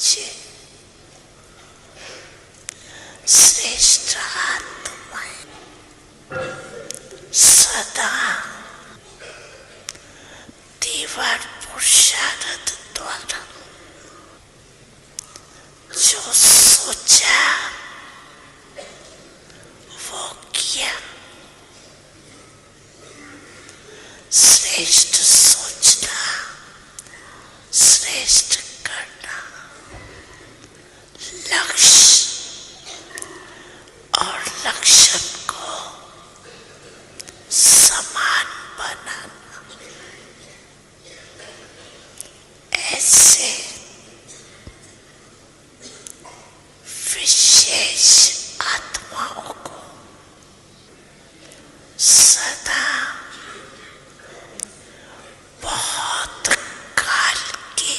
पूज्य श्रेष्ठ आत्माएं सदा दीवार पुरुषार्थ द्वारा जो सोचा वो किया। श्रेष्ठ सोचना, श्रेष्ठ करना, लक्ष्य और लक्षण को समान बनाना, ऐसे विशेष आत्माओं को सदा बहुत काल के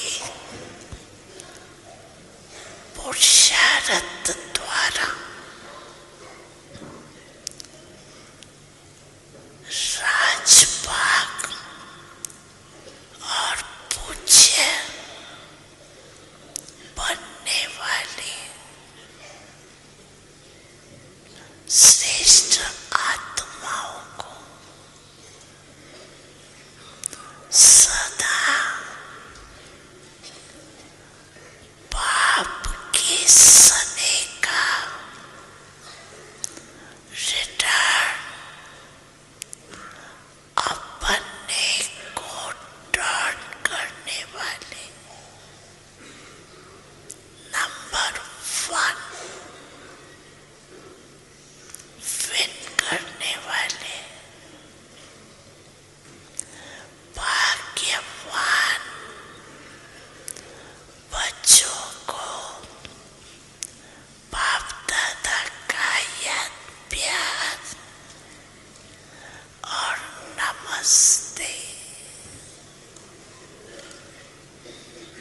पुरुषार्थ द्वारा राजपाग और पूज्य बनने वाले श्रेष्ठ आत्माओं को सदा पाप के सने का रिटर्न अपने को टर्न करने वाले नंबर 1 विन करने वाले भाग्यवान बच्चों को बाप दादा का याद प्यार और नमस्ते।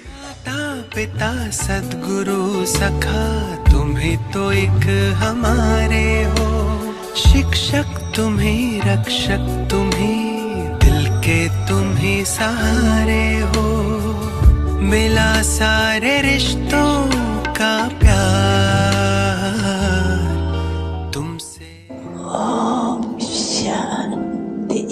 माता पिता सद्गुरु सखा तुम्हें तो एक हमारे हो, शिक्षक तुम्हें रक्षक तुम्हें दिल के तुम्हें सहारे हो, मिला सारे रिश्तों का प्यार तुमसे। ओम शांति।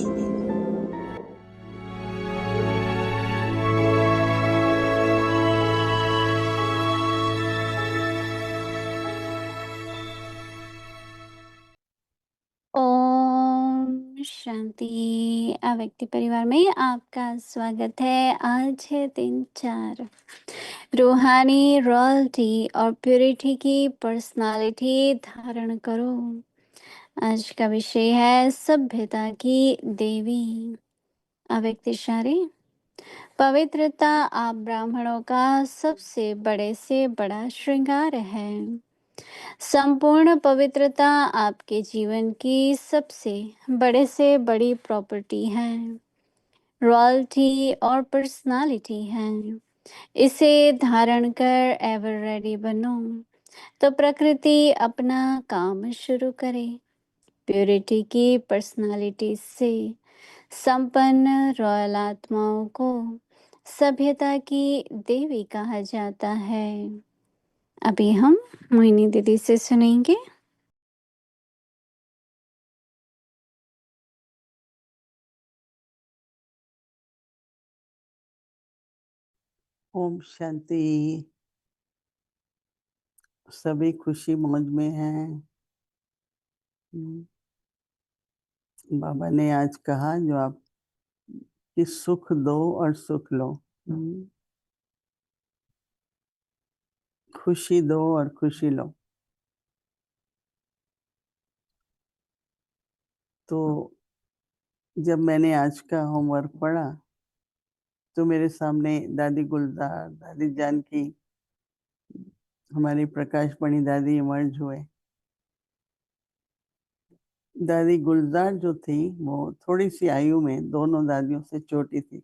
ओम शांति। अव्यक्ति परिवार में आपका स्वागत है। आज है दिन 4। रूहानी रॉयल्टी और प्योरिटी की पर्सनालिटी धारण करो। आज का विषय है सभ्यता की देवी। अव्यक्त इशारे। पवित्रता आप ब्राह्मणों का सबसे बड़े से बड़ा श्रृंगार है। संपूर्ण पवित्रता आपके जीवन की सबसे बड़े से बड़ी प्रॉपर्टी है, रॉयल्टी और पर्सनालिटी है। इसे धारण कर एवर रेडी बनो तो प्रकृति अपना काम शुरू करे। प्योरिटी की पर्सनालिटी से संपन्न रॉयल आत्माओं को सभ्यता की देवी कहा जाता है। अभी हम मोहिनी दीदी से सुनेंगे। ओम शांति। सभी खुशी मौज में हैं। बाबा ने आज कहा जो आप कि सुख दो और सुख लो, खुशी दो और खुशी लो। तो जब मैंने आज का होमवर्क पढ़ा तो मेरे सामने दादी गुलजार, दादी जानकी, हमारी प्रकाश मणि दादी इमर्ज हुए। दादी गुलजार जो थी वो थोड़ी सी आयु में दोनों दादियों से छोटी थी,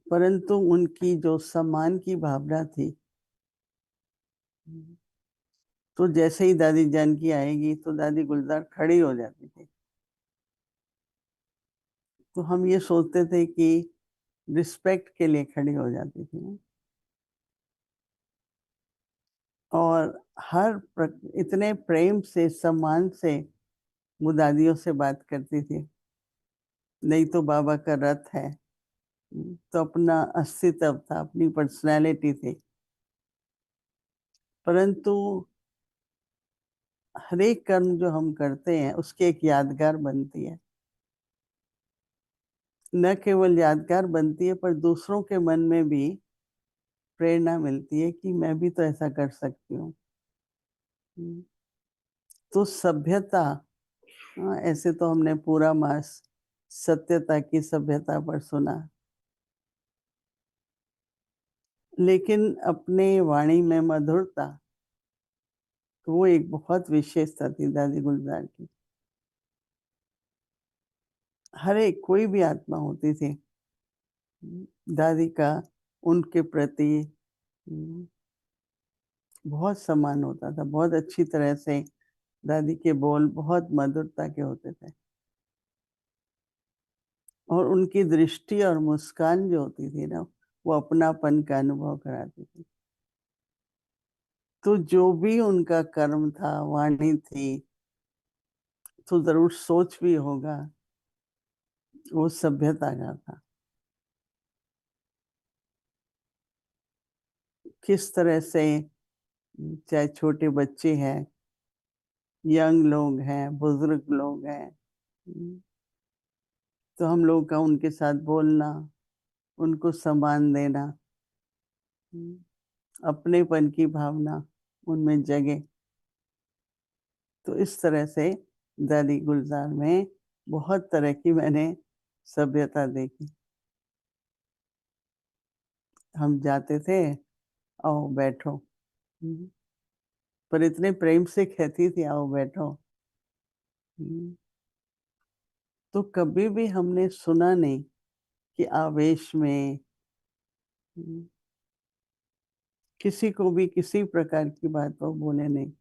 परंतु उनकी जो सम्मान की भावना थी, तो जैसे ही दादी जानकी आएगी तो दादी गुलजार खड़ी हो जाती थी। तो हम ये सोचते थे कि रिस्पेक्ट के लिए खड़ी हो जाती थी। और इतने प्रेम से, सम्मान से वो दादियों से बात करती थी। नहीं तो बाबा का रथ है, तो अपना अस्तित्व था, अपनी पर्सनैलिटी थी। परंतु हर एक कर्म जो हम करते हैं उसकी एक यादगार बनती है। न केवल यादगार बनती है, पर दूसरों के मन में भी प्रेरणा मिलती है कि मैं भी तो ऐसा कर सकती हूँ। तो सभ्यता, ऐसे तो हमने पूरा मास सत्यता की सभ्यता पर सुना, लेकिन अपने वाणी में मधुरता, तो वो एक बहुत विशेषता थी दादी गुलजार की। हर एक कोई भी आत्मा होती थी, दादी का उनके प्रति बहुत सम्मान होता था। बहुत अच्छी तरह से दादी के बोल बहुत मधुरता के होते थे, और उनकी दृष्टि और मुस्कान जो होती थी ना, वो अपनापन का अनुभव कराती थी। तो जो भी उनका कर्म था, वाणी थी, तो जरूर सोच भी होगा, वो सभ्यता का था। किस तरह से, चाहे छोटे बच्चे हैं, यंग लोग हैं, बुजुर्ग लोग हैं, तो हम लोग का उनके साथ बोलना, उनको सम्मान देना, अपनेपन की भावना उनमें जगे। तो इस तरह से दादी गुलजार में बहुत तरह की मैंने सभ्यता देखी। हम जाते थे, आओ बैठो, पर इतने प्रेम से कहती थी आओ बैठो। तो कभी भी हमने सुना नहीं कि आवेश में किसी को भी किसी प्रकार की बात वो बोले नहीं।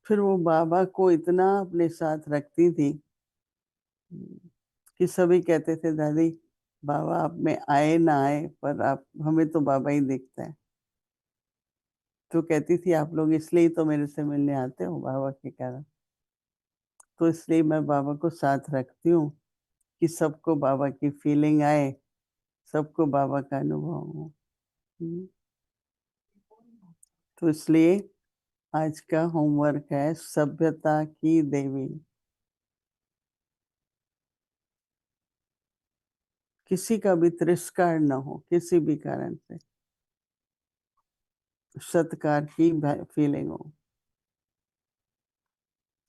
फिर वो बाबा को इतना अपने साथ रखती थी कि सभी कहते थे दादी बाबा आप में आए ना आए, पर आप हमें तो बाबा ही दिखता है। तो कहती थी आप लोग इसलिए तो मेरे से मिलने आते हो बाबा के कारण, तो इसलिए मैं बाबा को साथ रखती हूँ कि सबको बाबा की फीलिंग आए, सबको बाबा का अनुभव हो। तो इसलिए आज का होमवर्क है सभ्यता की देवी। किसी का भी तिरस्कार न हो, किसी भी कारण से सत्कार की फीलिंग हो,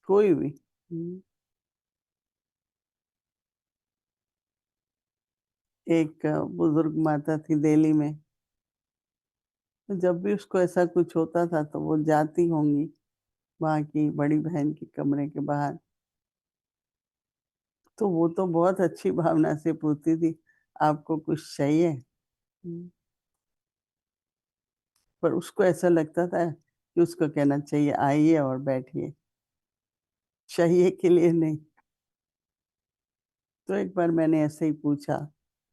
कोई भी। एक बुजुर्ग माता थी दिल्ली में, तो जब भी उसको ऐसा कुछ होता था तो वो जाती होंगी वहाँ की बड़ी बहन के कमरे के बाहर, तो वो तो बहुत अच्छी भावना से पूछती थी आपको कुछ चाहिए। पर उसको ऐसा लगता था कि उसको कहना चाहिए आइए और बैठिए, चाहिए के लिए नहीं। तो एक बार मैंने ऐसे ही पूछा,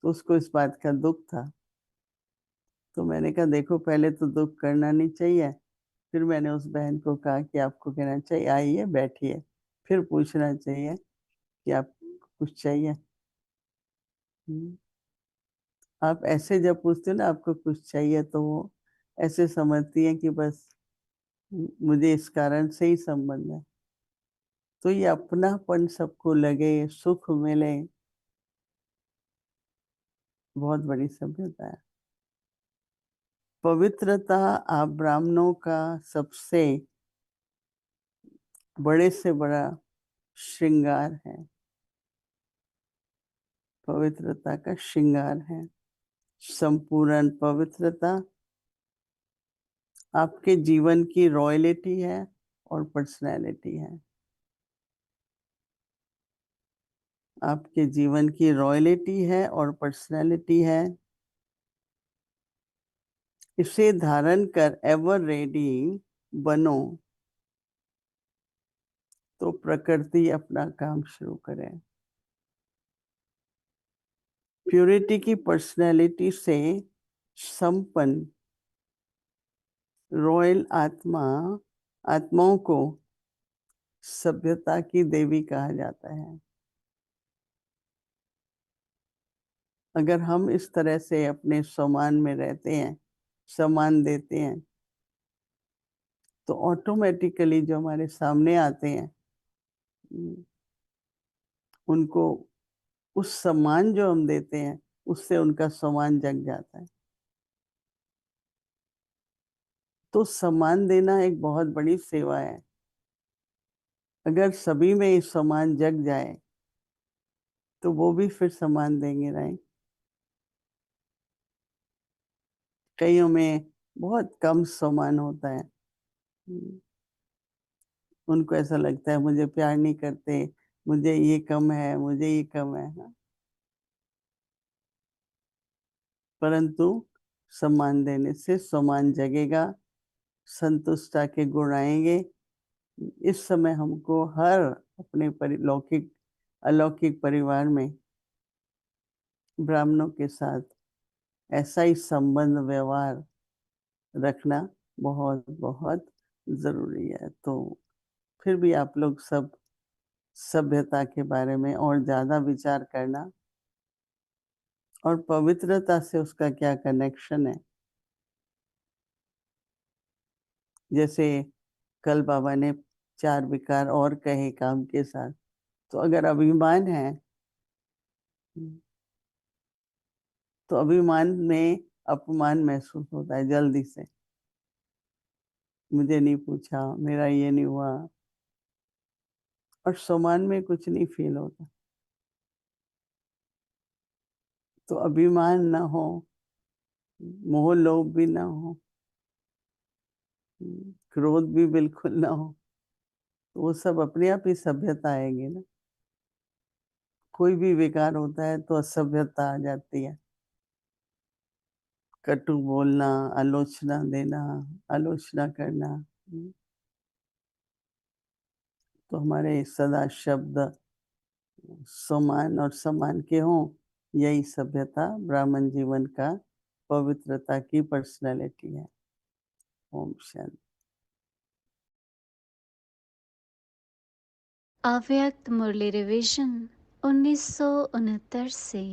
तो उसको इस बात का दुख था। तो मैंने कहा देखो पहले तो दुख करना नहीं चाहिए, फिर मैंने उस बहन को कहा कि आपको कहना चाहिए आइए बैठिए, फिर पूछना चाहिए कि आपको कुछ चाहिए। आप ऐसे जब पूछते हो ना आपको कुछ चाहिए, तो वो ऐसे समझती है कि बस मुझे इस कारण से ही संबंध है। तो ये अपनापन सबको लगे, सुख मिले, बहुत बड़ी सभ्यता है। पवित्रता आप ब्राह्मणों का सबसे बड़े से बड़ा श्रृंगार है, पवित्रता का श्रृंगार है। संपूर्ण पवित्रता आपके जीवन की रॉयल्टी है और पर्सनैलिटी है। आपके जीवन की रॉयल्टी है और पर्सनैलिटी है। इसे धारण कर एवर रेडी बनो, तो प्रकृति अपना काम शुरू करे। प्योरिटी की पर्सनैलिटी से संपन्न रॉयल आत्माओं को सभ्यता की देवी कहा जाता है। अगर हम इस तरह से अपने सम्मान में रहते हैं, सम्मान देते हैं, तो ऑटोमेटिकली जो हमारे सामने आते हैं उनको उस सम्मान जो हम देते हैं उससे उनका सम्मान जग जाता है। तो सम्मान देना एक बहुत बड़ी सेवा है। अगर सभी में ये सम्मान जग जाए तो वो भी फिर सम्मान देंगे, राइट। कईयों में बहुत कम सम्मान होता है। उनको ऐसा लगता है मुझे प्यार नहीं करते, मुझे ये कम है, मुझे ये कम है। हाँ? परंतु सम्मान देने से सम्मान जगेगा, संतुष्टता के गुण आएंगे। इस समय हमको हर अपने अलौकिक परिवार में ब्राह्मणों के साथ ऐसा ही संबंध व्यवहार रखना बहुत बहुत जरूरी है। तो फिर भी आप लोग सब सभ्यता के बारे में और ज्यादा विचार करना, और पवित्रता से उसका क्या कनेक्शन है। जैसे कल बाबा ने 4 विकार और कहे काम के साथ, तो अगर अभिमान है तो अभिमान में अपमान महसूस होता है जल्दी से। मुझे नहीं पूछा, मेरा ये नहीं हुआ, और सम्मान में कुछ नहीं फील होता। तो अभिमान ना हो, मोह लोभ भी ना हो, क्रोध भी बिल्कुल ना हो, तो वो सब अपने आप ही सभ्यता आएगी ना। कोई भी विकार होता है तो असभ्यता आ जाती है। कटु बोलना, आलोचना देना, आलोचना करना। तो हमारे सदा शब्द सम्मान और सम्मान के हों, यही सभ्यता ब्राह्मण जीवन का पवित्रता की पर्सनालिटी है। ओम शांति। अव्यक्त मुरली रिवीजन 1969 से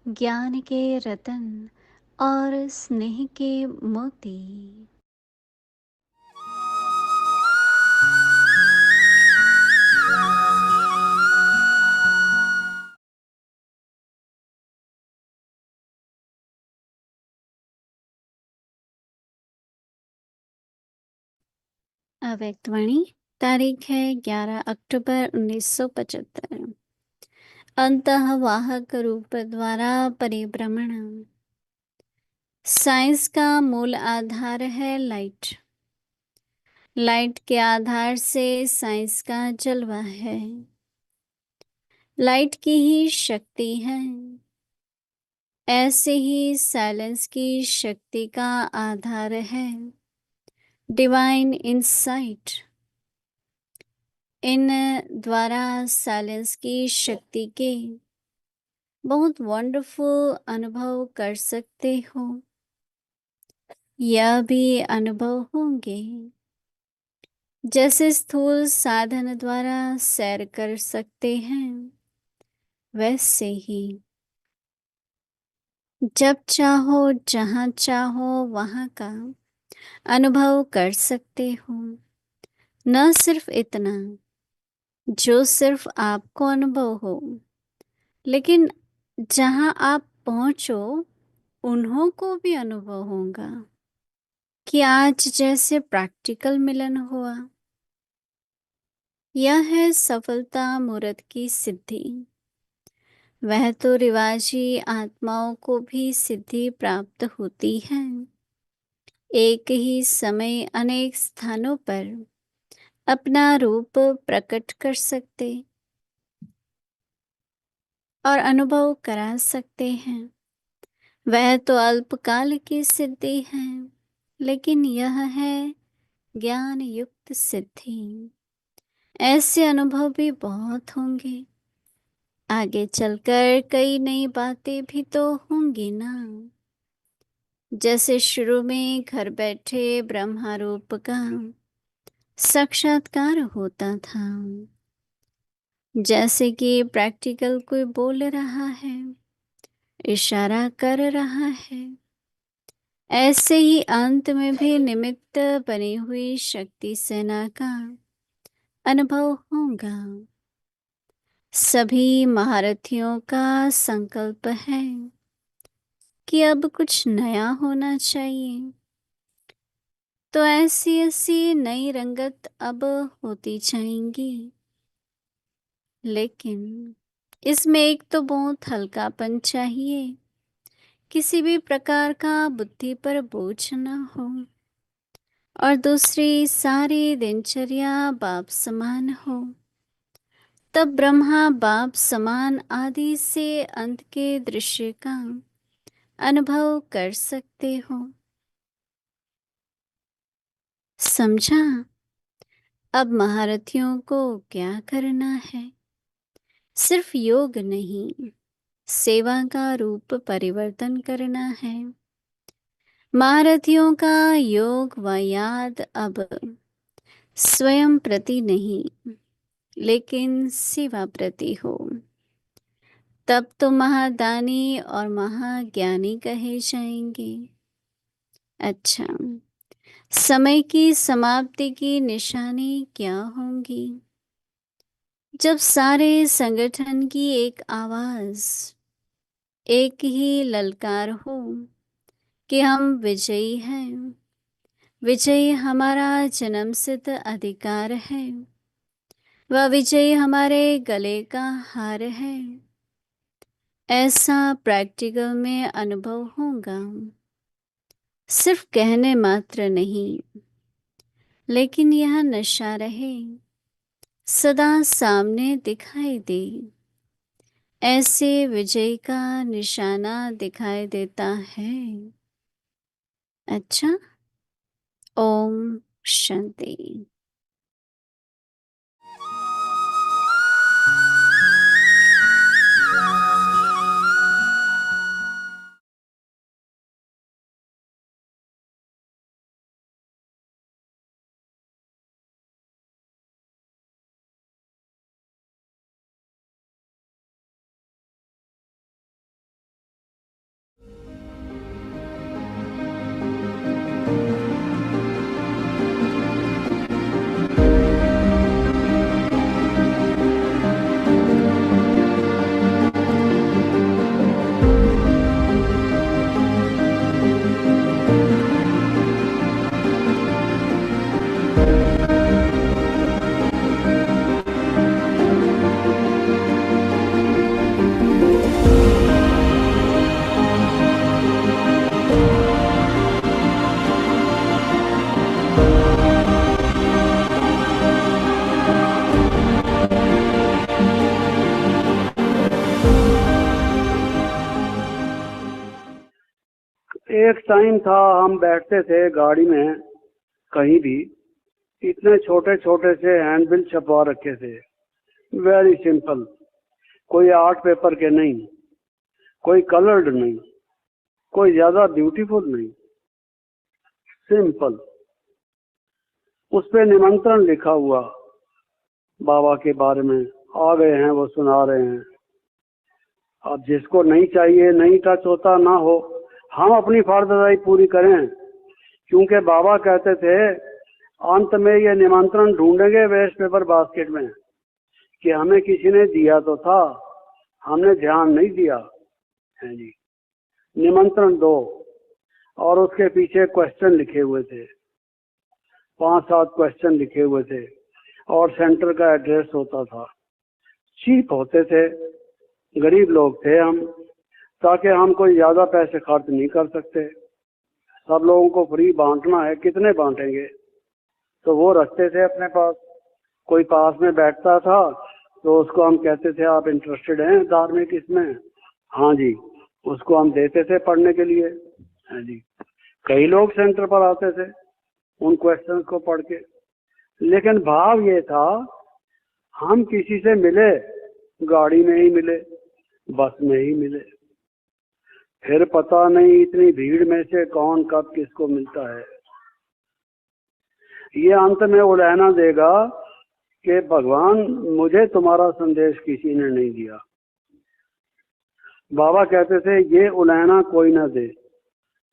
ज्ञान के रतन और स्नेह के मोती। अव्यक्त वाणी, तारीख है 11 अक्टूबर 1975। अंतःवाहक रूप द्वारा परिभ्रमण। साइंस का मूल आधार है लाइट। लाइट के आधार से साइंस का जलवा है। लाइट की ही शक्ति है। ऐसे ही साइलेंस की शक्ति का आधार है डिवाइन इंसाइट। इन द्वारा साइलेंस की शक्ति के बहुत वंडरफुल अनुभव कर सकते हो। यह भी अनुभव होंगे जैसे स्थूल साधन द्वारा सैर कर सकते हैं, वैसे ही जब चाहो जहाँ चाहो वहाँ का अनुभव कर सकते हो। न सिर्फ इतना जो सिर्फ आपको अनुभव हो, लेकिन जहाँ आप पहुँचो उन्हों को भी अनुभव होगा कि आज जैसे प्रैक्टिकल मिलन हुआ। यह है सफलता मूर्त की सिद्धि। वह तो रिवाजी आत्माओं को भी सिद्धि प्राप्त होती है। एक ही समय अनेक स्थानों पर अपना रूप प्रकट कर सकते और अनुभव करा सकते हैं। वह तो अल्पकाल की सिद्धि है, लेकिन यह है ज्ञान युक्त सिद्धि। ऐसे अनुभव भी बहुत होंगे। आगे चलकर कई नई बातें भी तो होंगी ना। जैसे शुरू में घर बैठे ब्रह्मारूप का साक्षात्कार होता था, जैसे कि प्रैक्टिकल कोई बोल रहा है, इशारा कर रहा है, ऐसे ही अंत में भी निमित्त बनी हुई शक्ति सेना का अनुभव होगा। सभी महारथियों का संकल्प है कि अब कुछ नया होना चाहिए, तो ऐसी ऐसी नई रंगत अब होती जाएंगी। लेकिन इसमें एक तो बहुत हल्कापन चाहिए, किसी भी प्रकार का बुद्धि पर बोझ न हो, और दूसरी सारी दिनचर्या बाप समान हो। तब ब्रह्मा बाप समान आदि से अंत के दृश्य का अनुभव कर सकते हो। समझा? अब महारथियों को क्या करना है? सिर्फ योग नहीं, सेवा का रूप परिवर्तन करना है। महारथियों का योग व याद अब स्वयं प्रति नहीं, लेकिन सेवा प्रति हो। तब तो महादानी और महाज्ञानी कहे जाएंगे। अच्छा, समय की समाप्ति की निशानी क्या होंगी? जब सारे संगठन की एक आवाज, एक ही ललकार हो कि हम विजयी हैं, विजय हमारा जन्मसिद्ध अधिकार है, वह विजय हमारे गले का हार है, ऐसा प्रैक्टिकल में अनुभव होगा। सिर्फ कहने मात्र नहीं, लेकिन यह नशा रहे, सदा सामने दिखाई दे। ऐसे विजय का निशाना दिखाई देता है। अच्छा, ओम शांति। एक टाइम था, हम बैठते थे गाड़ी में कहीं भी, इतने छोटे छोटे से हैंडबिल छपवा रखे थे। वेरी सिंपल, कोई आर्ट पेपर के नहीं, कोई कलर्ड नहीं, कोई ज्यादा ब्यूटीफुल नहीं, सिंपल। उस पे निमंत्रण लिखा हुआ, बाबा के बारे में आ गए हैं, वो सुना रहे हैं। अब जिसको नहीं चाहिए, नहीं टच होता ना हो, हम अपनी फर्जदारी पूरी करें, क्योंकि बाबा कहते थे अंत में ये निमंत्रण ढूंढेंगे वेस्ट पेपर बास्केट में कि हमें किसी ने दिया तो था, हमने ध्यान नहीं दिया है जी। निमंत्रण दो, और उसके पीछे क्वेश्चन लिखे हुए थे, 5-7 क्वेश्चन लिखे हुए थे, और सेंटर का एड्रेस होता था। चीप होते थे, गरीब लोग थे हम, ताकि हम कोई ज्यादा पैसे खर्च नहीं कर सकते। सब लोगों को फ्री बांटना है, कितने बांटेंगे, तो वो रखते थे अपने पास। कोई पास में बैठता था तो उसको हम कहते थे आप इंटरेस्टेड हैं धार्मिक इसमें? हाँ जी, उसको हम देते थे पढ़ने के लिए। हाँ जी, कई लोग सेंटर पर आते थे उन क्वेश्चंस को पढ़ के। लेकिन भाव ये था, हम किसी से मिले, गाड़ी में ही मिले, बस में ही मिले, फिर पता नहीं इतनी भीड़ में से कौन कब किसको मिलता है। ये अंत में उलहना देगा कि भगवान मुझे तुम्हारा संदेश किसी ने नहीं दिया। बाबा कहते थे ये उलहना कोई ना दे,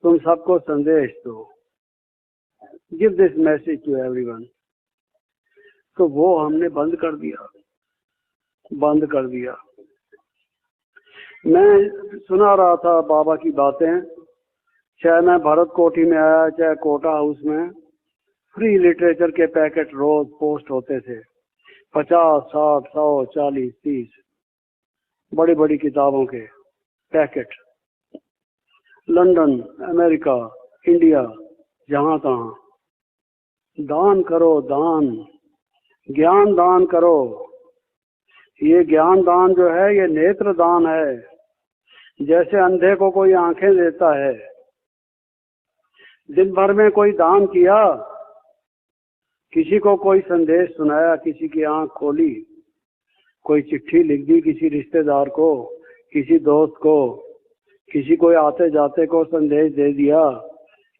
तुम सबको संदेश दो, give this message to everyone. तो वो हमने बंद कर दिया, बंद कर दिया। मैं सुना रहा था बाबा की बातें, चाहे मैं भरत कोठी में आया चाहे कोटा हाउस में, फ्री लिटरेचर के पैकेट रोज पोस्ट होते थे, 50, 60, 100, 40, 30 बड़ी बड़ी किताबों के पैकेट। लंदन, अमेरिका, इंडिया, जहां तहां दान करो, दान, ज्ञान दान करो। ये ज्ञान दान जो है ये नेत्र दान है। जैसे अंधे को कोई आंखें देता है, दिन भर में कोई दान किया, किसी को कोई संदेश सुनाया, किसी की आंख खोली, कोई चिट्ठी लिख दी किसी रिश्तेदार को, किसी दोस्त को, किसी को आते जाते को संदेश दे दिया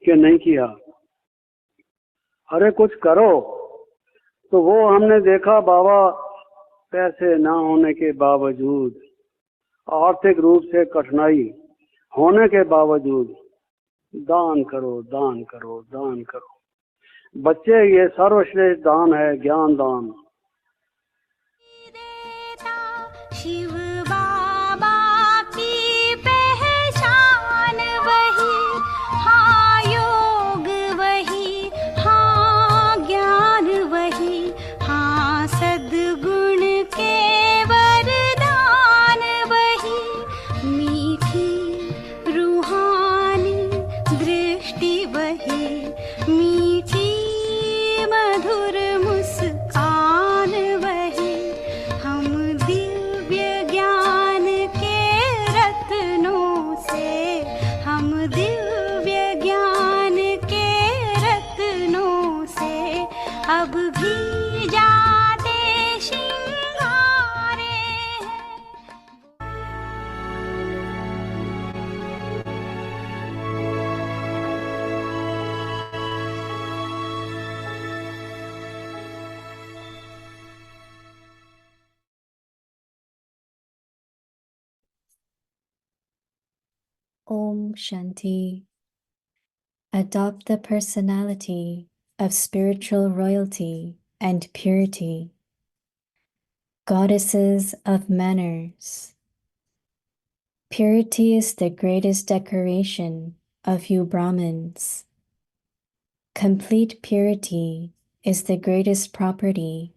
कि नहीं किया। अरे कुछ करो। तो वो हमने देखा बाबा पैसे ना होने के बावजूद, आर्थिक रूप से कठिनाई होने के बावजूद दान करो, दान करो, दान करो। बच्चे ये सर्वश्रेष्ठ दान है, ज्ञान दान। शिव बाबा की पहचान वही, हाँ योग वही, हाँ ज्ञान वही, हाँ सद्गुण के वरदान वही, मीठी रूहानी दृष्टि वही, मीठी मधुर मुस्कान वही, हम दिव्य ज्ञान के रत्नों से, हम दिव्य ज्ञान के रत्नों से अब भी जाते श्रृंगारे हैं। Om Shanti. Adopt the personality of spiritual royalty and purity. Goddesses of manners. Purity is the greatest decoration of you Brahmins. Complete purity is the greatest property,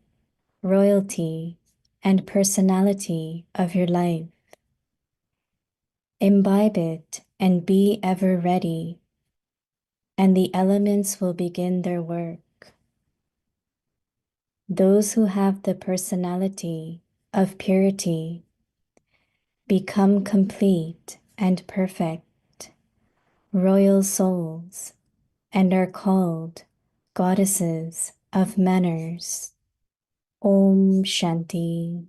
royalty, and personality of your life. Imbibe it and be ever ready, and the elements will begin their work. Those who have the personality of purity become complete and perfect, royal souls, and are called goddesses of manners. Om Shanti.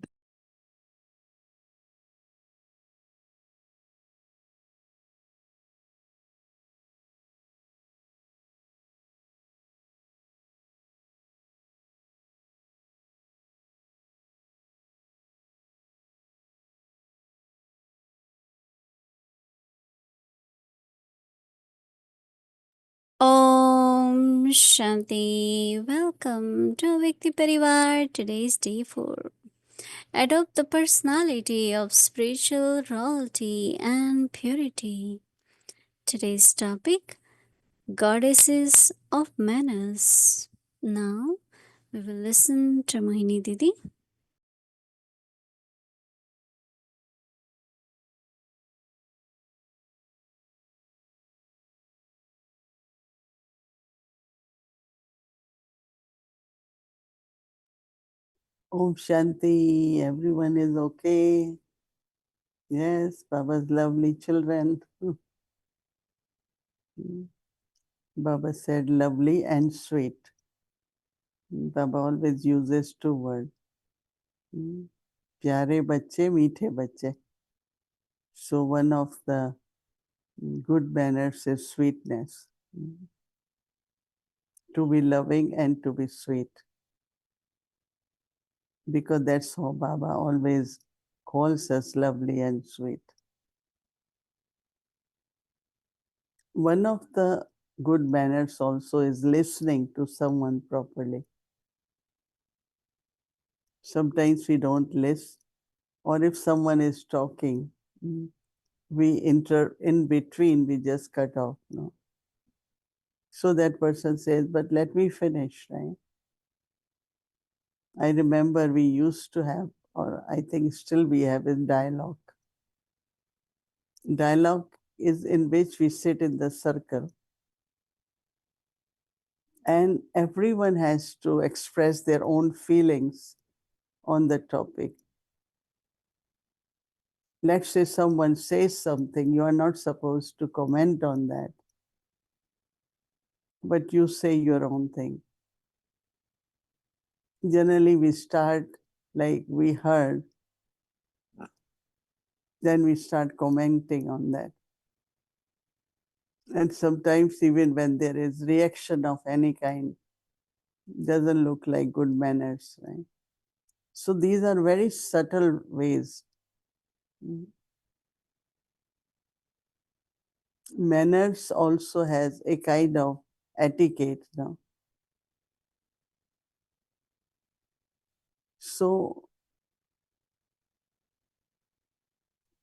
Om Shanti. Welcome to Vyakti Parivar. Today's day 4. Adopt the personality of spiritual royalty and purity. Today's topic, Goddesses of Manners. Now we will listen to Mohini Didi. Om Shanti, everyone is okay. Yes, Baba's lovely children. Baba said lovely and sweet. Baba always uses two words. Pyare bacche, meethe bacche. So one of the Good manners is sweetness. To be loving and to be sweet. Because that's how Baba always calls us lovely and sweet. One of the good manners also is listening to someone properly. Sometimes we don't listen, or if someone is talking, we enter in between, we just cut off. No? So that person says, but let me finish, right? I remember we used to have, or I think still we have, in dialogue. Dialogue is in which we sit in the circle and everyone has to express their own feelings on the topic. Let's say someone says something, you are not supposed to comment on that, but you say your own thing. Generally, we start like we heard, then we start commenting on that. And sometimes even when there is reaction of any kind, doesn't look like good manners, right? So these are very subtle ways. Manners also has a kind of etiquette now. So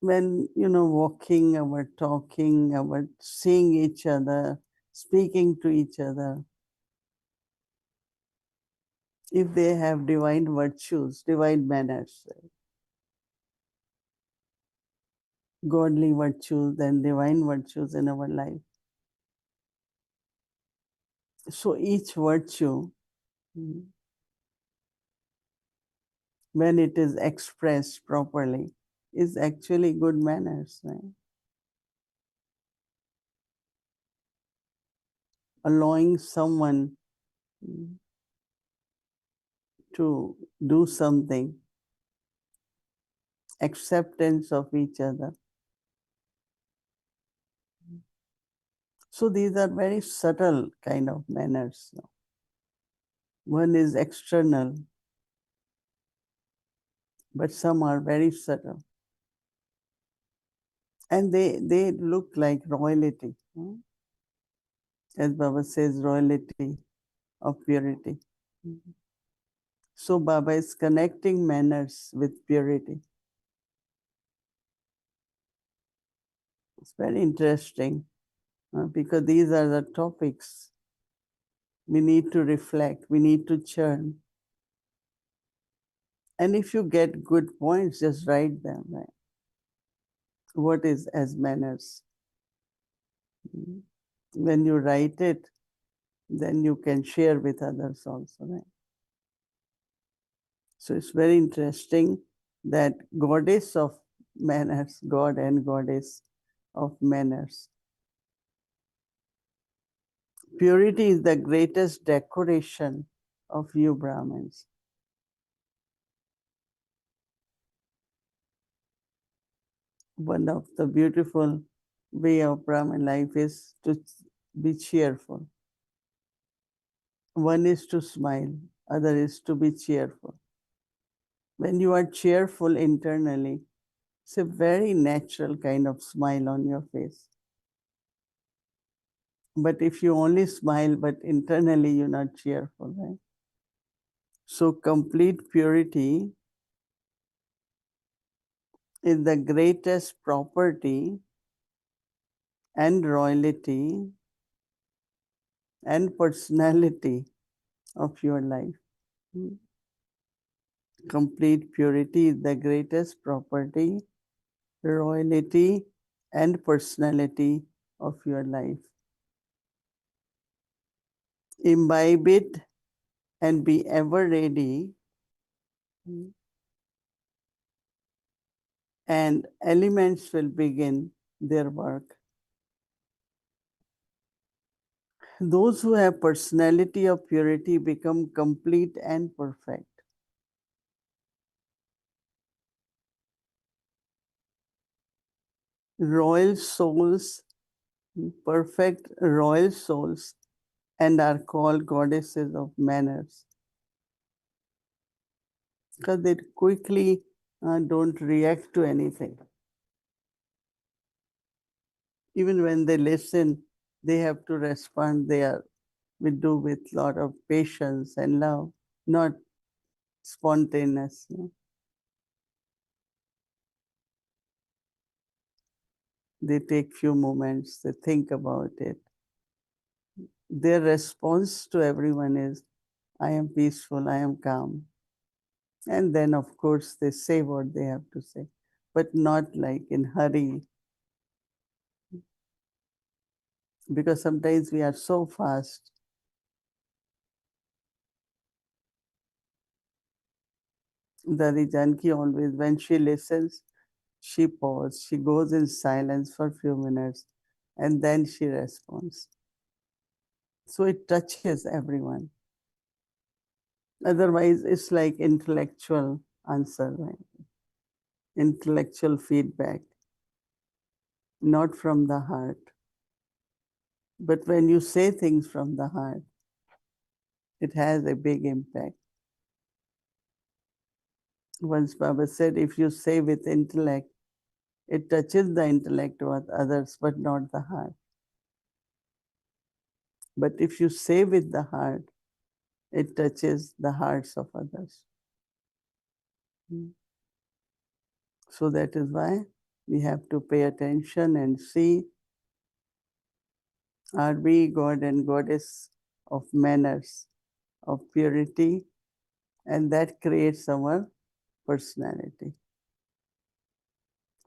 when walking, our talking, our seeing each other, speaking to each other, if they have divine virtues, divine manners, godly virtues and divine virtues in our life. So each virtue, when it is expressed properly, is actually good manners, right? Allowing someone to do something, acceptance of each other. So these are very subtle kind of manners. One is external, but some are very subtle. And they look like royalty. As Baba says, royalty of purity. So Baba is connecting manners with purity. It's very interesting because these are the topics we need to reflect, we need to churn. And if you get good points, just write them. Right? What is as manners? When you write it, then you can share with others also. Right? So it's very interesting that goddess of manners, God and goddess of manners. Purity is the greatest decoration of you Brahmins. One of the beautiful way of Brahmin life is to be cheerful. One is to smile, other is to be cheerful. When you are cheerful internally, it's a very natural kind of smile on your face. But if you only smile, but internally you're not cheerful, right? So complete purity is the greatest property and royalty and personality of your life. Complete purity is the greatest property, royalty, and personality of your life. Imbibe it and be ever ready, and elements will begin their work. Those who have personality of purity become complete and perfect. Royal souls perfect royal souls and are called goddesses of manners because they quickly don't react to anything. Even when they listen, they have to respond. We do with a lot of patience and love, not spontaneous. They take few moments, they think about it. Their response to everyone is, I am peaceful, I am calm. And then, of course, they say what they have to say, but not like in hurry. Because sometimes we are so fast. Dadi Janki always, when she listens, she pauses, she goes in silence for a few minutes, and then she responds. So it touches everyone. Otherwise, it's like intellectual answer, right? Intellectual feedback, not from the heart. But when you say things from the heart, it has a big impact. Once Baba said, if you say with intellect, it touches the intellect of others, but not the heart. But if you say with the heart, it touches the hearts of others. So that is why we have to pay attention and see, are we God and Goddess of manners, of purity, and that creates our personality.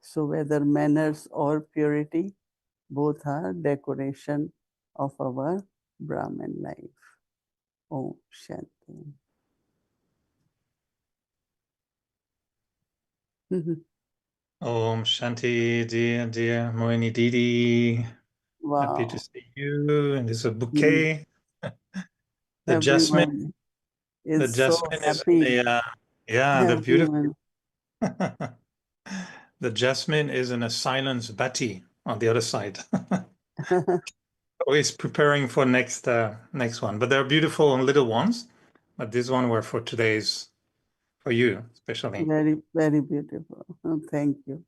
So whether manners or purity, both are decoration of our Brahman life. Om Shanti. Om Shanti, dear Mohini Didi. Wow. Happy to see you. And there's a bouquet. The Everyone is so jasmine is happy. in the, the beautiful. The jasmine is in a silence bati on the other side. Always preparing for next one. But they're beautiful little ones. But this one were for today's, for you especially. Very, very beautiful. Oh, thank you.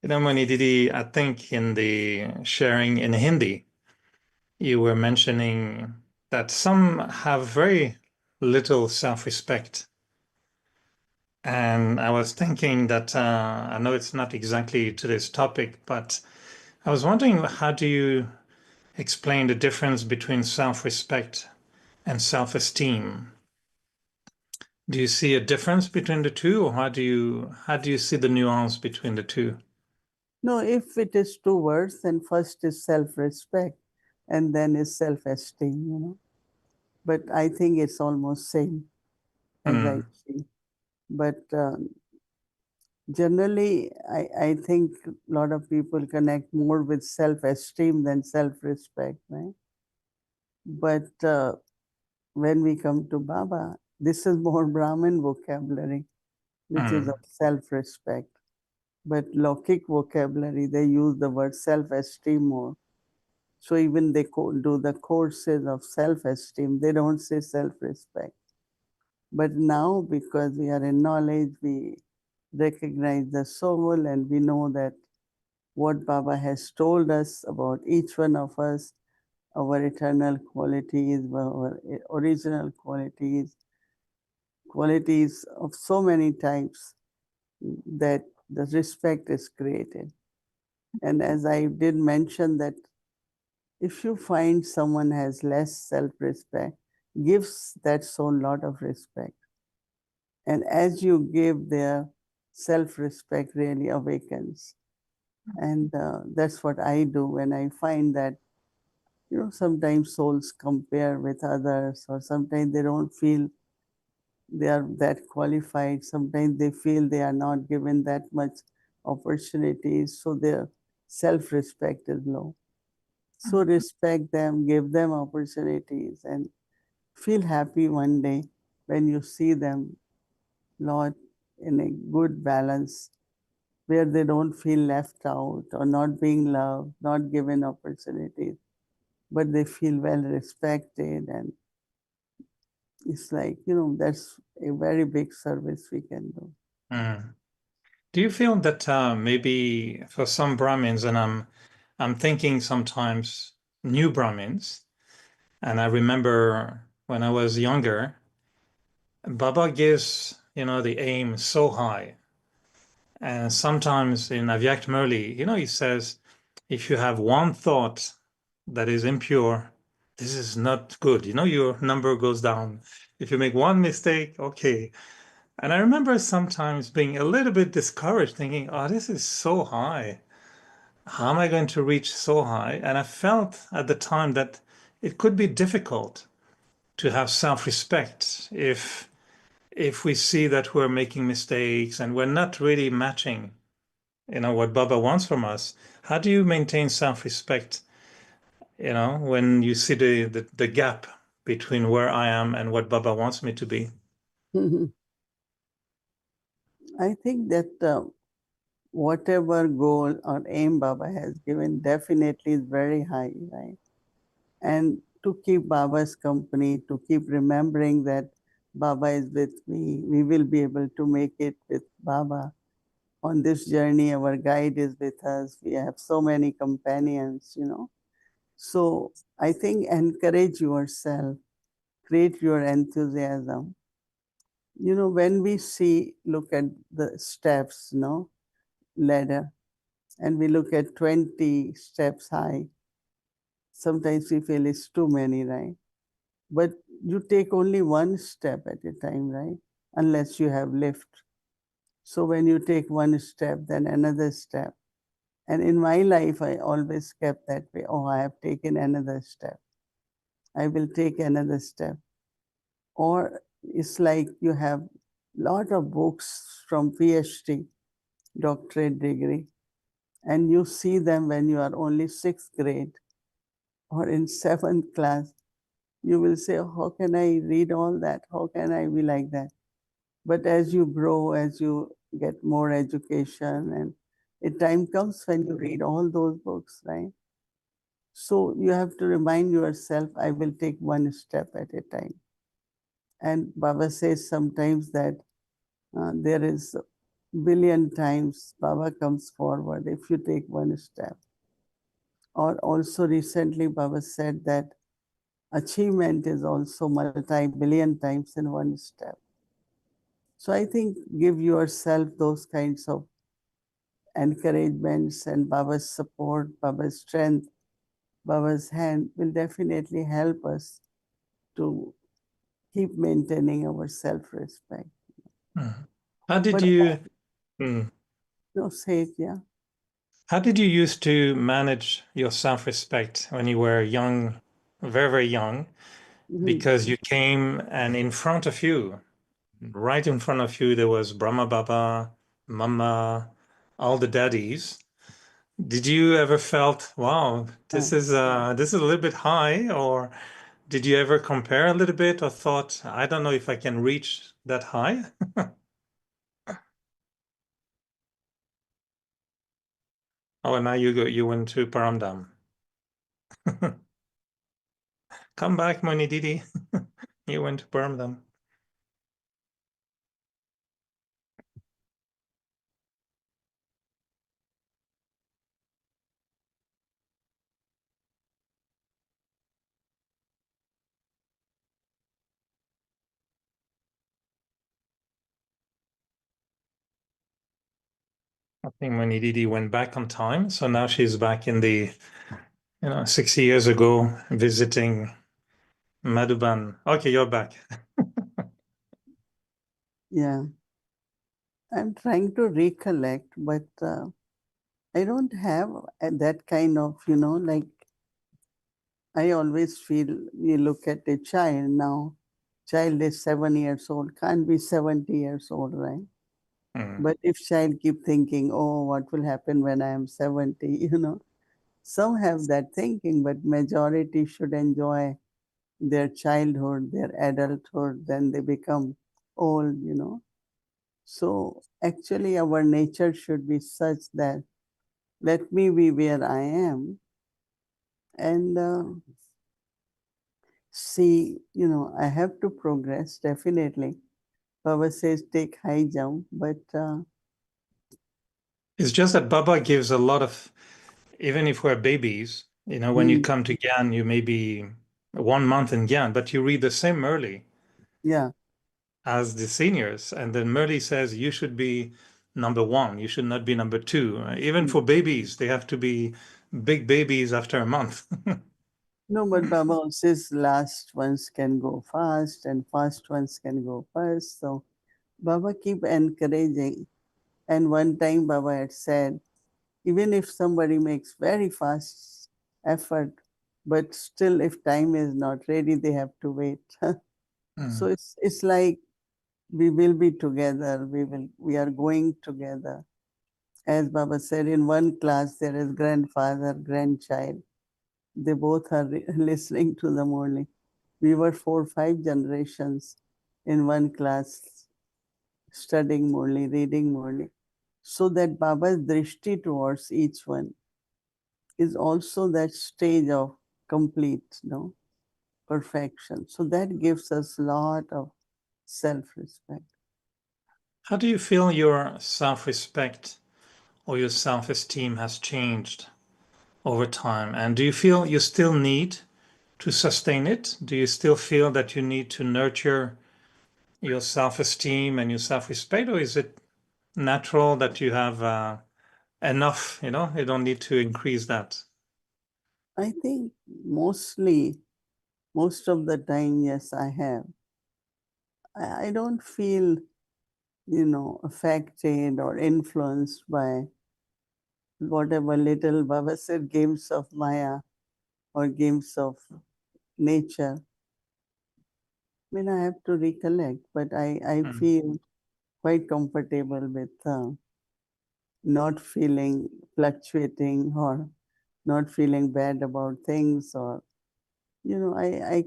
You know, Mohini Didi, I think in the sharing in Hindi, you were mentioning that some have very little self-respect. And I was thinking that I know it's not exactly to this topic, but I was wondering, how do you explain the difference between self-respect and self-esteem? Do you see a difference between the two, or how do you see the nuance between the two? No, if it is two words, then first is self-respect and then is self-esteem, But I think it's almost same as I see. But generally, I think a lot of people connect more with self-esteem than self-respect, right? But when we come to Baba, this is more Brahmin vocabulary, which is of self-respect. But Lokik vocabulary, they use the word self-esteem more. So even they do the courses of self-esteem, they don't say self-respect. But now, because we are in knowledge, we recognize the soul and we know that what Baba has told us about each one of us, our eternal qualities, our original qualities of so many types, that the respect is created. And as I did mention that if you find someone has less self-respect, gives that soul a lot of respect. And as you give, their self-respect really awakens. And that's what I do when I find that, sometimes souls compare with others, or sometimes they don't feel they are that qualified. Sometimes they feel they are not given that much opportunities, so their self-respect is low. So respect them, give them opportunities, and feel happy one day when you see them, Lord, in a good balance, where they don't feel left out or not being loved, not given opportunities, but they feel well respected. And it's like, that's a very big service we can do. Mm. Do you feel that maybe for some Brahmins, and I'm thinking sometimes new Brahmins, and I remember when I was younger, Baba gives, the aim so high. And sometimes in Avyak Murli, he says, if you have one thought that is impure, this is not good. Your number goes down. If you make one mistake, okay. And I remember sometimes being a little bit discouraged, thinking, oh, this is so high. How am I going to reach so high? And I felt at the time that it could be difficult to have self-respect if we see that we're making mistakes and we're not really matching, what Baba wants from us. How do you maintain self-respect, when you see the gap between where I am and what Baba wants me to be? I think that whatever goal or aim Baba has given definitely is very high, right? And to keep Baba's company, to keep remembering that Baba is with me, we will be able to make it with Baba. On this journey, our guide is with us. We have so many companions. So I think encourage yourself, create your enthusiasm. When we look at the steps, ladder, and we look at 20 steps high, sometimes we feel it's too many, right? But you take only one step at a time, right? Unless you have lift. So when you take one step, then another step. And in my life, I always kept that way. Oh, I have taken another step. I will take another step. Or it's like you have lot of books from PhD, doctorate degree, and you see them when you are only sixth grade or in seventh class. You will say, oh, how can I read all that? How can I be like that? But as you grow, as you get more education, and a time comes when you read all those books, right? So you have to remind yourself, I will take one step at a time. And Baba says sometimes that there is billion times Baba comes forward if you take one step. Or also recently Baba said that achievement is also multi-billion times in one step. So I think give yourself those kinds of encouragements, and Baba's support, Baba's strength, Baba's hand will definitely help us to keep maintaining our self-respect. Mm. How did But you mm, no, say it, yeah. how did you used to manage your self-respect when you were young, very, very young? Mhm. Because you came and in front of you, right in front of you, there was Brahma Baba, Mama, all the daddies. Did you ever felt, wow, this is a little bit high, or did you ever compare a little bit or thought, I don't know if I can reach that high? Oh, now you went to Paramdam. Come back, Mohini Didi. You went to Paramdam. I think Mohini Didi went back on time, so now she's back in the 60 years ago visiting Madhuban. Okay, you're back. Yeah, I'm trying to recollect, but I don't have that kind of, like I always feel you look at a child now, child is 7 years old, can't be 70 years old, right? Mm. But if child keep thinking, oh, what will happen when I am 70, some have that thinking, but majority should enjoy their childhood, their adulthood, then they become old. So actually our nature should be such that let me be where I am and see, I have to progress definitely. Baba says take high jump, but It's just that Baba gives a lot of, even if we're babies, when you come to Gyan, you may be 1 month in Gyan, but you read the same Murli yeah, as the seniors. And then Murli says you should be number one, you should not be number two. Even for babies, they have to be big babies after a month. no, but Baba says last ones can go fast and fast ones can go first. So Baba keep encouraging. And one time Baba had said, even if somebody makes very fast effort, but still if time is not ready, they have to wait. So it's like we will be together, we are going together. As Baba said, in one class there is grandfather, grandchild. They both are listening to the Murli. We were 4, 5 generations in one class studying Murli, reading Murli. So that Baba's drishti towards each one is also that stage of complete, perfection. So that gives us a lot of self-respect. How do you feel your self-respect or your self-esteem has changed over time? And do you feel you still need to sustain it? Do you still feel that you need to nurture your self-esteem and your self-respect, or is it natural that you have enough? You don't need to increase that. I think most of the time, yes, I have. I don't feel, affected or influenced by whatever little Baba said games of Maya or games of nature. I mean, I have to recollect, but I feel quite comfortable with not feeling fluctuating or not feeling bad about things or, I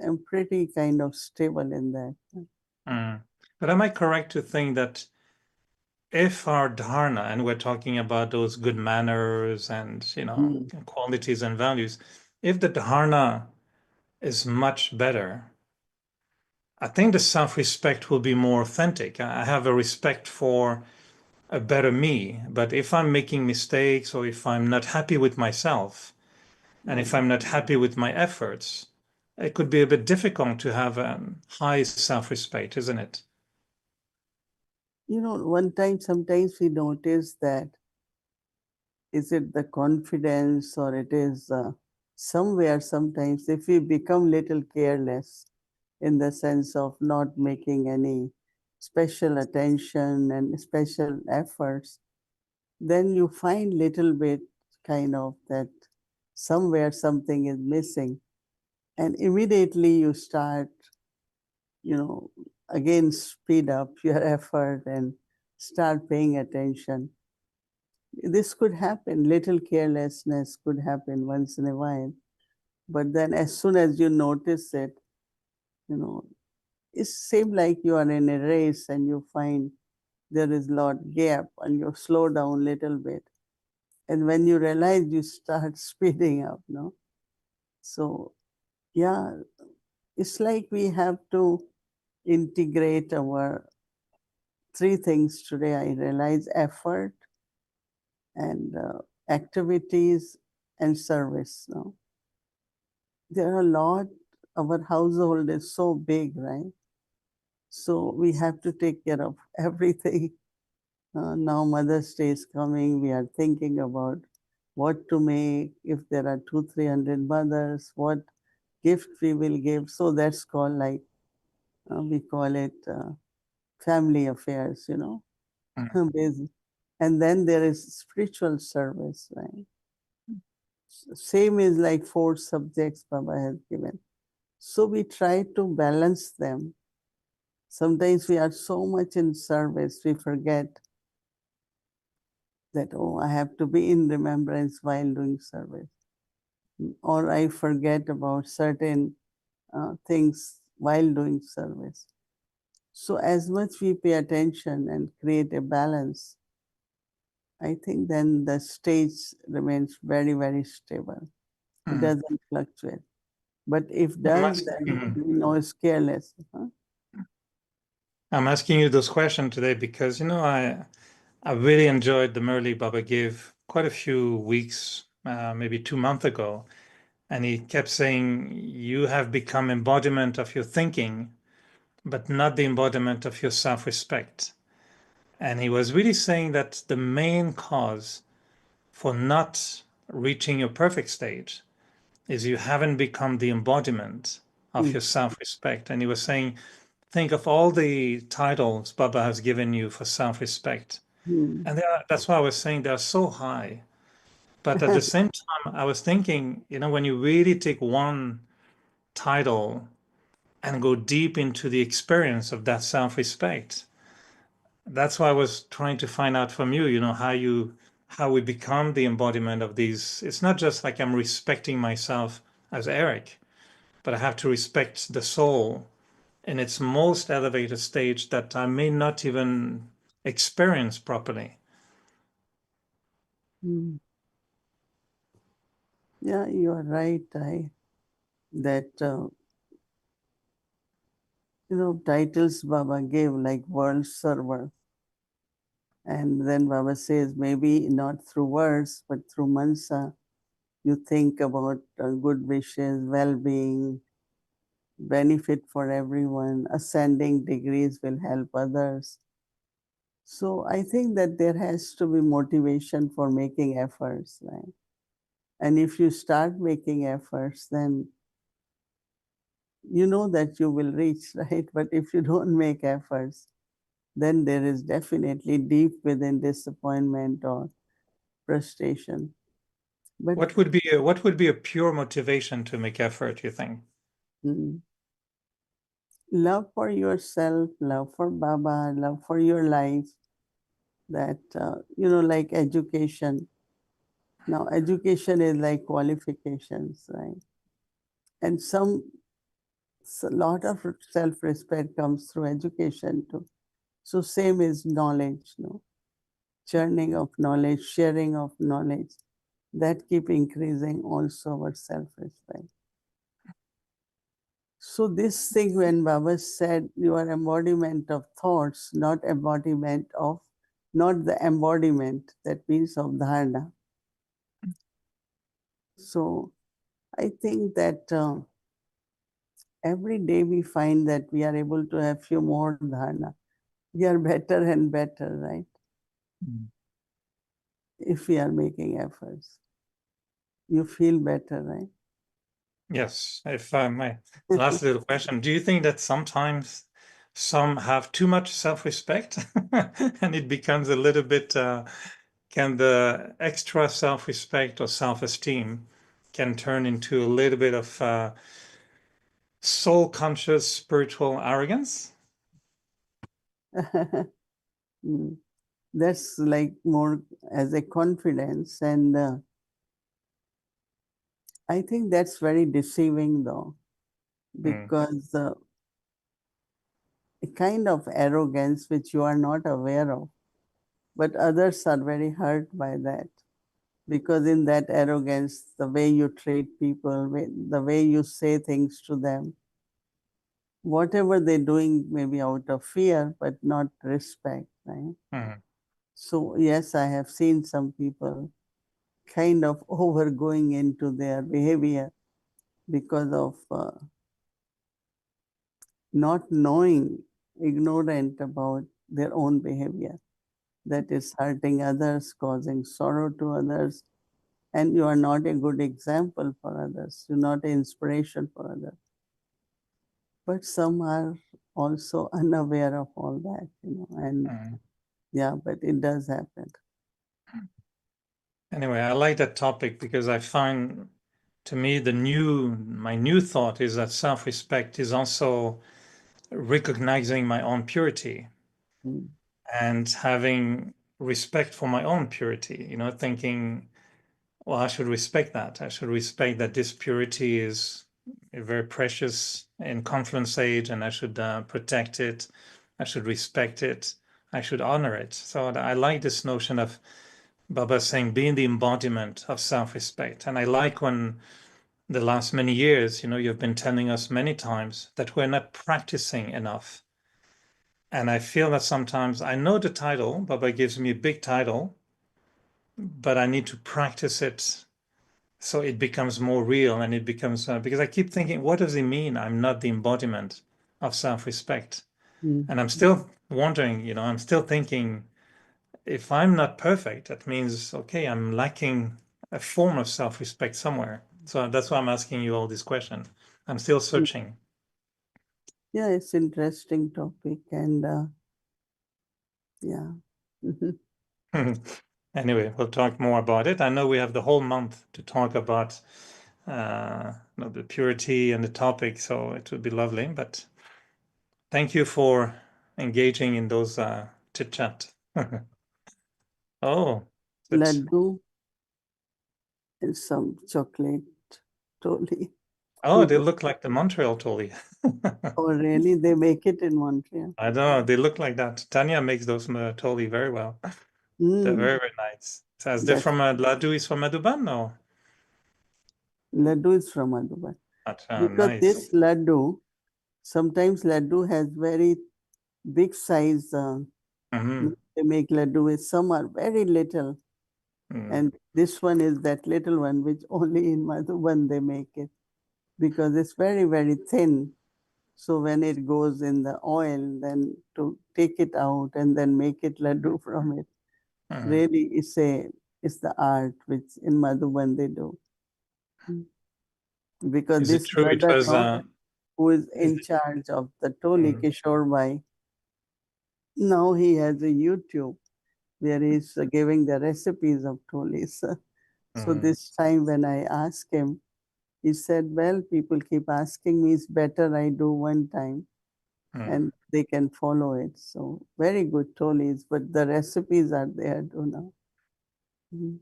am pretty kind of stable in that. But am I correct to think that if our dharna, and we're talking about those good manners and qualities and values, if the dharna is much better, I think the self-respect will be more authentic. I have a respect for a better me, but if I'm making mistakes or if I'm not happy with myself, and if I'm not happy with my efforts, it could be a bit difficult to have a high self-respect, isn't it? One time, sometimes we notice that is it the confidence or it is somewhere sometimes if we become little careless in the sense of not making any special attention and special efforts, then you find little bit kind of that somewhere something is missing and immediately you start you know again speed up your effort and start paying attention. This could happen, little carelessness could happen once in a while, but then as soon as you notice it, you know it seems like you are in a race and you find there is lot gap and you slow down a little bit, and when you realize you start speeding up, no? So yeah, it's like we have to integrate our three things today. I realize effort and activities and service, no? There are a lot, our household is so big, right? So we have to take care of everything. Now Mother's Day is coming. We are thinking about what to make. If there are 200-300 mothers, what gift we will give. So that's called like, we call it family affairs, Basic. And then there is spiritual service, right? Same is like 4 subjects Baba has given. So we try to balance them. Sometimes we are so much in service, we forget that, oh, I have to be in remembrance while doing service. Or I forget about certain things while doing service. So as much we pay attention and create a balance, I think then the stage remains very, very stable. It doesn't fluctuate. But if does, then we know it's careless. Huh? I'm asking you those questions today because I really enjoyed the Murli Baba gave quite a few weeks, maybe 2 months ago, and he kept saying you have become embodiment of your thinking, but not the embodiment of your self-respect. And he was really saying that the main cause for not reaching your perfect stage is you haven't become the embodiment of your self-respect. And he was saying, think of all the titles Baba has given you for self-respect. Mm. And that's why I was saying they're so high. But at the same time, I was thinking, when you really take one title and go deep into the experience of that self-respect, that's why I was trying to find out from you, how we become the embodiment of these. It's not just like I'm respecting myself as Eric, but I have to respect the soul in its most elevated stage that I may not even experience properly. Mm. Yeah, you are right. That titles Baba gave like world server, and then Baba says maybe not through words but through mansa. You think about good wishes, well-being, benefit for everyone, ascending degrees will help others. So I think that there has to be motivation for making efforts, right? And if you start making efforts, then you know that you will reach, right? But if you don't make efforts, then there is definitely deep within disappointment or frustration. But What would be a pure motivation to make effort, you think? mm, love for yourself, love for Baba, love for your life, that, like education. Now, education is like qualifications, right? And a lot of self-respect comes through education too. So same is knowledge, churning of knowledge, sharing of knowledge, that keep increasing also our self-respect. So this thing when Baba said you are embodiment of thoughts, not the embodiment, that means of dharana. So I think that every day we find that we are able to have few more dharana. We are better and better, right? If we are making efforts. You feel better, right? Yes. If my last little question, do you think that sometimes some have too much self-respect and it becomes a little bit, can the extra self-respect or self-esteem can turn into a little bit of soul-conscious spiritual arrogance? Mm. That's like more as a confidence, and I think that's very deceiving though, because a kind of arrogance which you are not aware of, but others are very hurt by that, because in that arrogance, the way you treat people, the way you say things to them, whatever they're doing may be out of fear, but not respect, right? So yes, I have seen some people kind of over going into their behavior because of not knowing, ignorant about their own behavior, that is hurting others, causing sorrow to others, and you are not a good example for others. You're not an inspiration for others. But some are also unaware of all that, and yeah, but it does happen. Anyway, I like that topic because I find, to me, my new thought is that self-respect is also recognizing my own purity Mm. and having respect for my own purity, thinking, well, I should respect that. I should respect that this purity is very precious in confluence age and I should protect it I should respect it, I should honor it. So I like this notion of Baba saying being the embodiment of self-respect. And I like when the last many years, you've been telling us many times that we're not practicing enough. And I feel that sometimes I know the title, Baba gives me a big title, but I need to practice it so it becomes more real, and it becomes because I keep thinking, what does it mean I'm not the embodiment of self-respect? Mm. And I'm still wondering, I'm still thinking, if I'm not perfect, that means, okay, I'm lacking a form of self-respect somewhere. So that's why I'm asking you all this question. I'm still searching. Yeah, it's interesting topic, and yeah. Anyway, we'll talk more about it. I know we have the whole month to talk about the purity and the topic, so it would be lovely. But thank you for engaging in those chit chat. Oh, good. Laddu and some chocolate tolly. Oh, they look like the Montreal Tolly. Oh, really? They make it in Montreal? I don't know. They look like that. Tanya makes those Tolly very well. They're very, very nice. So is they That's from Laddu is from Madhuban? No. laddu is from Madhuban. Because Nice. this laddu, sometimes laddu has very big size. Mhm. They make laddu with some are very little. And this one is that little one, which only in Madhuban they make it because it's very, very thin. So when it goes in the oil, then to take it out and then make it laddu from it, really it's the art which in Madhuban they do. Because Is it this true? It brother was now, who is is in it, charge of the Toli Kishore Bhai, now he has a YouTube where he's giving the recipes of tolis. So this time when I asked him, he said, well, people keep asking me, it's better I do one time and they can follow it. So very good tolis, but the recipes are there too now.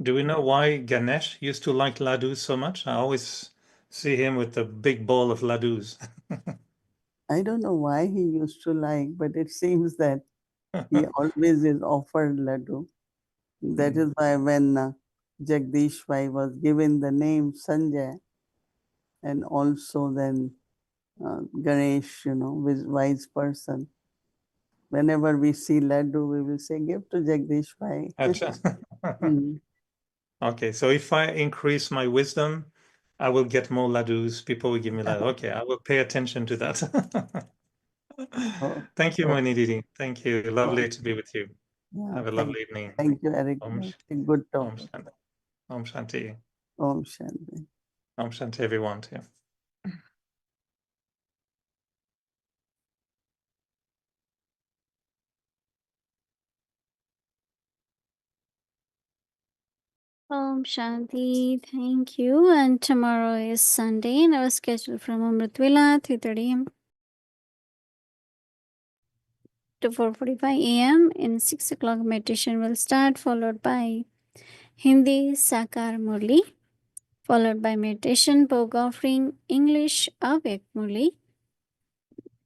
do we know why Ganesh used to like ladus so much? I always see him with a big bowl of ladus. I don't know why he used to like, but it seems that he always is offered laddu. That is why when Jagdish Bhai was given the name Sanjay, and also then Ganesh, wise person. Whenever we see laddu, we will say, give to Jagdish Bhai. Mm. Okay, so if I increase my wisdom, I will get more ladus. People will give me ladus. Okay, I will pay attention to that. Oh, Thank you, oh, Mohini Didi. Thank you. oh, Lovely to be with you. yeah, Have a lovely evening. thank you, Eric. Om, Sh- A good Om topic. Shanti. Om Shanti. Om Shanti. Om Shanti, everyone. Too. Om Shanti, thank you. And tomorrow is Sunday, and our schedule from Amritvila, 3:30 a.m. to 4:45 a.m. In 6 o'clock meditation will start, followed by Hindi Sakar Murli, followed by meditation, Bhog offering, English Avyak Murli.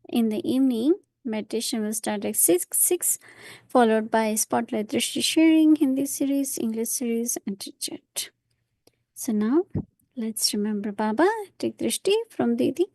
In the evening, meditation will start at 6, followed by Spotlight Drishti sharing, Hindi series, English series, and chit. So now, let's remember Baba. Take Drishti from Didi.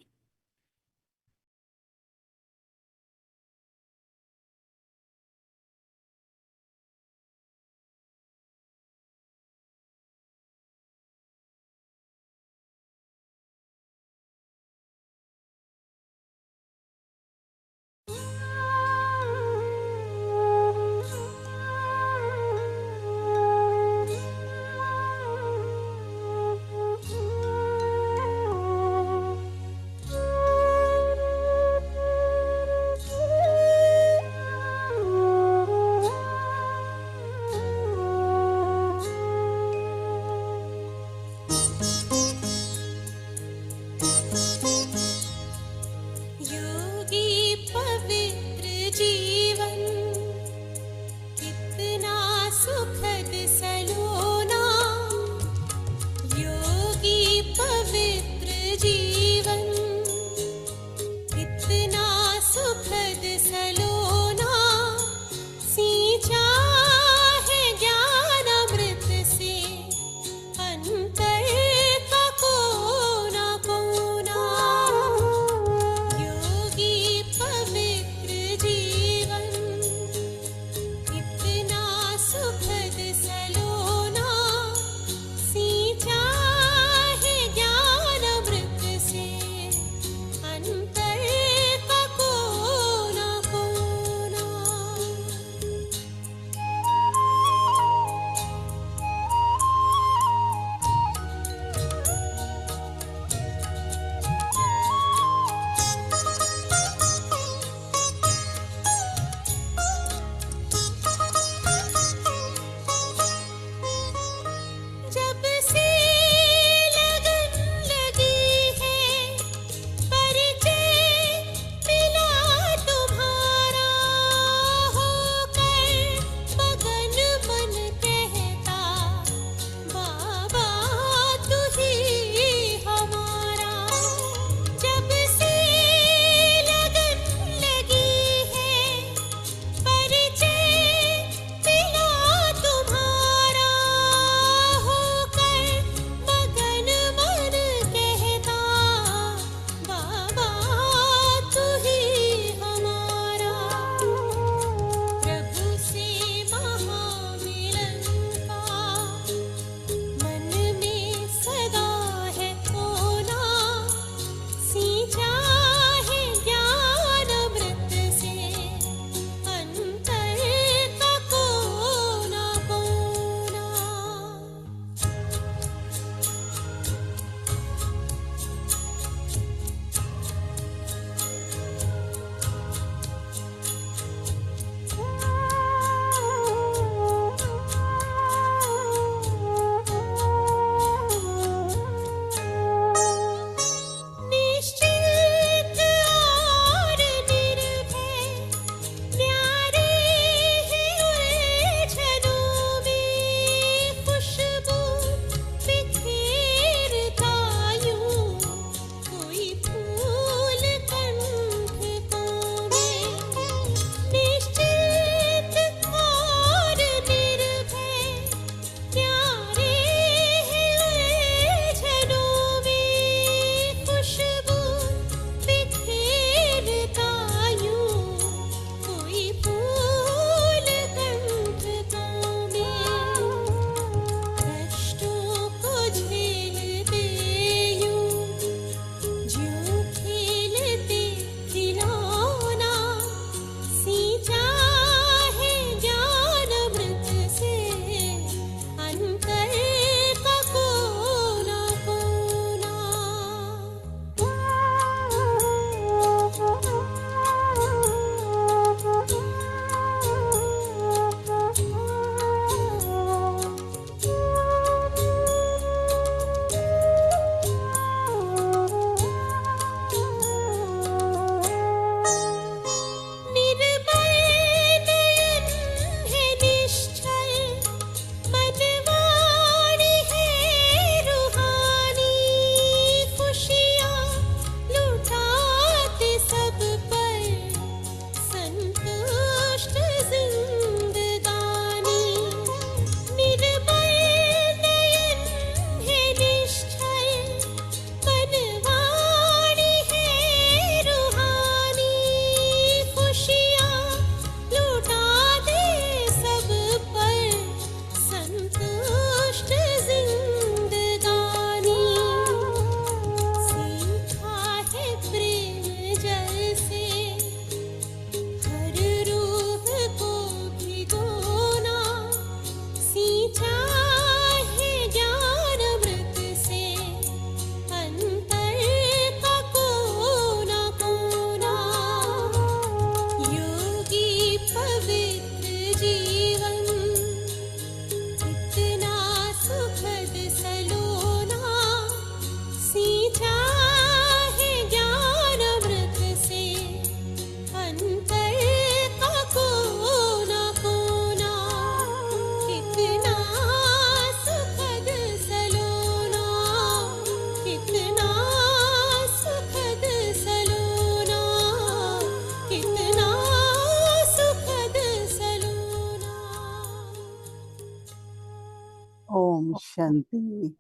Om Shanti,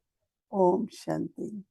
Om Shanti.